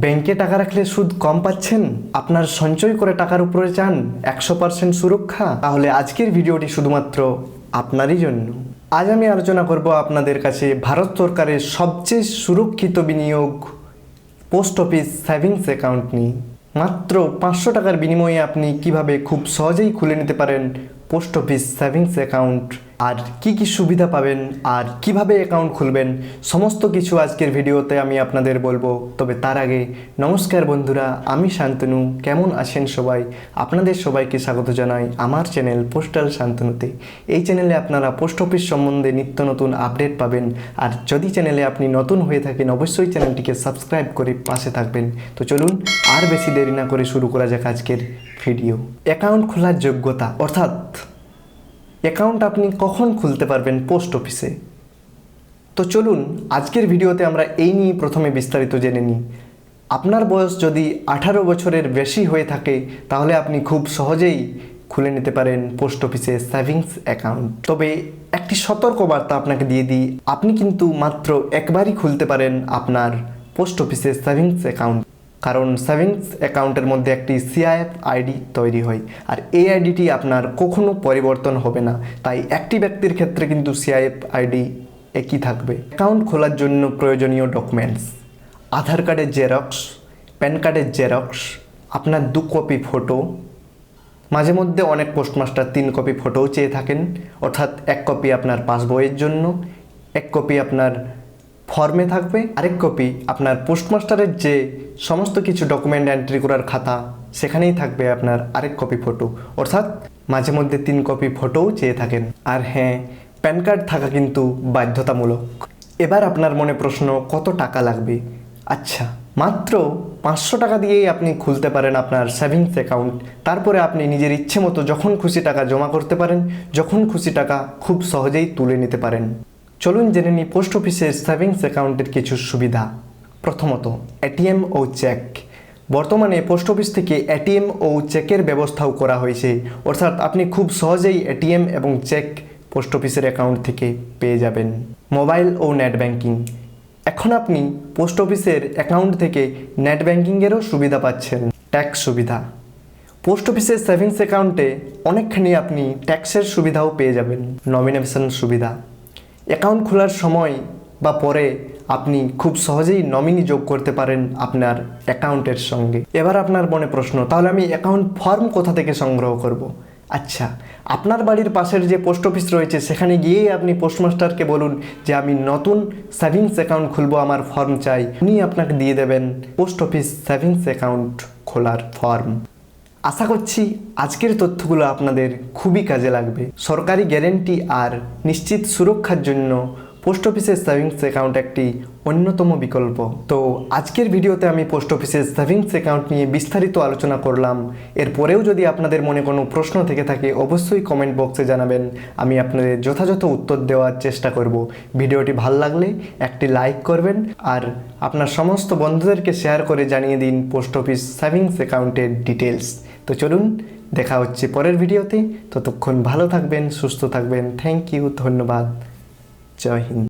ব্যাংকে টাকা রাখলে সুদ কম পাচ্ছেন, আপনার সঞ্চয় করে টাকার উপরে চান 100% সুরক্ষা, তাহলে আজকের ভিডিওটি শুধুমাত্র আপনারই জন্য। আজ আমি আলোচনা করব আপনাদের কাছে ভারত সরকারের সবচেয়ে সুরক্ষিত বিনিয়োগ পোস্ট অফিস সেভিংস অ্যাকাউন্ট নিয়ে। মাত্র 500 টাকার বিনিময়ে আপনি কিভাবে খুব সহজেই খুলে নিতে পারেন পোস্ট অফিস সেভিংস অ্যাকাউন্ট, আর কি কি সুবিধা পাবেন আর কিভাবে অ্যাকাউন্ট খুলবেন, সমস্ত কিছু আজকের ভিডিওতে আমি আপনাদের বলবো। তবে তার আগে নমস্কার বন্ধুরা, আমি শান্তনু। কেমন আছেন সবাই? আপনাদের সবাইকে স্বাগত জানাই আমার চ্যানেল পোস্টাল শান্তনুতে। এই চ্যানেলে আপনারা পোস্ট অফিস সম্বন্ধে নিত্য নতুন আপডেট পাবেন। আর যদি চ্যানেলে আপনি নতুন হয়ে থাকেন, অবশ্যই চ্যানেলটিকে সাবস্ক্রাইব করে পাশে থাকবেন। তো চলুন আর বেশি দেরি না করে শুরু করা যাক আজকের ভিডিও। অ্যাকাউন্ট খোলার যোগ্যতা, অর্থাৎ অ্যাকাউন্ট আপনি কখন খুলতে পারবেন পোস্ট অফিসে। তো চলুন আজকের ভিডিওতে আমরা এই নিয়ে প্রথমে বিস্তারিত জেনে নিই। আপনার বয়স যদি 18 বছরের বেশি হয়ে থাকে তাহলে আপনি খুব সহজেই খুলে নিতে পারেন পোস্ট অফিসে সেভিংস অ্যাকাউন্ট। তবে একটি সতর্কবার্তা আপনাকে দিয়ে দিই, আপনি কিন্তু মাত্র একবারই খুলতে পারেন আপনার পোস্ট অফিসে সেভিংস অ্যাকাউন্ট, কারণ সেভিংস অ্যাকাউন্টের মধ্যে একটি সিআইএফ আইডি তৈরি হয়, আর এই আইডিটি আপনার কখনো পরিবর্তন হবে না। তাই একটি ব্যক্তির ক্ষেত্রে কিন্তু সিআইএফ আইডি একই থাকবে। অ্যাকাউন্ট খোলার জন্য প্রয়োজনীয় ডকুমেন্টস: আধার কার্ডের জেরক্স, প্যান কার্ডের জেরক্স, আপনার 2 কপি ফটো, মাঝে মধ্যে অনেক পোস্টমাস্টার 3 কপি ফটোও চেয়ে থাকেন, অর্থাৎ 1 কপি আপনার পাসবইয়ের জন্য, 1 কপি আপনার ফর্মে থাকবে, আরেক কপি আপনার পোস্টমাস্টারের যে সমস্ত কিছু ডকুমেন্ট এন্ট্রি করার খাতা সেখানেই থাকবে আপনার আরেক কপি ফটো, অর্থাৎ মাঝে মধ্যে 3 কপি ফটোও চেয়ে থাকেন। আর হ্যাঁ, প্যান কার্ড থাকা কিন্তু বাধ্যতামূলক। এবার আপনার মনে প্রশ্ন, কত টাকা লাগবে? আচ্ছা, মাত্র 500 টাকা দিয়েই আপনি খুলতে পারেন আপনার সেভিংস অ্যাকাউন্ট। তারপরে আপনি নিজের ইচ্ছে মতো যখন খুশি টাকা জমা করতে পারেন, যখন খুশি টাকা খুব সহজেই তুলে নিতে পারেন। চলুন জেনে নিই পোস্ট অফিসের সেভিংস অ্যাকাউন্টের কিছু সুবিধা। প্রথমত, এটিএম ও চেক। বর্তমানে পোস্ট অফিস থেকে এটিএম ও চেকের ব্যবস্থাও করা হয়েছে, অর্থাৎ আপনি খুব সহজেই এটিএম এবং চেক পোস্ট অফিসের অ্যাকাউন্ট থেকে পেয়ে যাবেন। মোবাইল ও নেট ব্যাংকিং। এখন আপনি পোস্ট অফিসের অ্যাকাউন্ট থেকে নেট ব্যাংকিংয়েরও সুবিধা পাচ্ছেন। ট্যাক্স সুবিধা। পোস্ট অফিসের সেভিংস অ্যাকাউন্টে অনেকখানি আপনি ট্যাক্সের সুবিধাও পেয়ে যাবেন। নমিনেশন সুবিধা। অ্যাকাউন্ট খোলার সময় বা পরে আপনি খুব সহজেই নমিনি যোগ করতে পারেন আপনার অ্যাকাউন্টের সঙ্গে। এবার আপনার মনে প্রশ্ন, তাহলে আমি অ্যাকাউন্ট ফর্ম কোথা থেকে সংগ্রহ করব? আচ্ছা, আপনার বাড়ির পাশের যে পোস্ট অফিস রয়েছে সেখানে গিয়েই আপনি পোস্টমাস্টারকে বলুন যে আমি নতুন সেভিংস অ্যাকাউন্ট খুলবো, আমার ফর্ম চাই। উনি আপনাকে দিয়ে দেবেন পোস্ট অফিস সেভিংস অ্যাকাউন্ট খোলার ফর্ম। আশা করছি আজকের তথ্যগুলো আপনাদের খুবই কাজে লাগবে। সরকারি গ্যারেন্টি আর নিশ্চিত সুরক্ষার জন্য পোস্ট অফিসের সেভিংস অ্যাকাউন্ট একটি অন্যতম বিকল্প। তো আজকের ভিডিওতে আমি পোস্ট অফিসের সেভিংস অ্যাকাউন্ট নিয়ে বিস্তারিত আলোচনা করলাম। এরপরেও যদি আপনাদের মনে কোনো প্রশ্ন থেকে থাকে অবশ্যই কমেন্ট বক্সে জানাবেন, আমি আপনাদের যথাযথ উত্তর দেওয়ার চেষ্টা করব। ভিডিওটি ভালো লাগলে একটি লাইক করবেন আর আপনার সমস্ত বন্ধুদেরকে শেয়ার করে জানিয়ে দিন পোস্ট অফিস সেভিংস অ্যাকাউন্টের ডিটেলস। তো চলুন দেখা হচ্ছে পরের ভিডিওতে। ততক্ষণ ভালো থাকবেন, সুস্থ থাকবেন। থ্যাংক ইউ, ধন্যবাদ, জয় হিন্দ।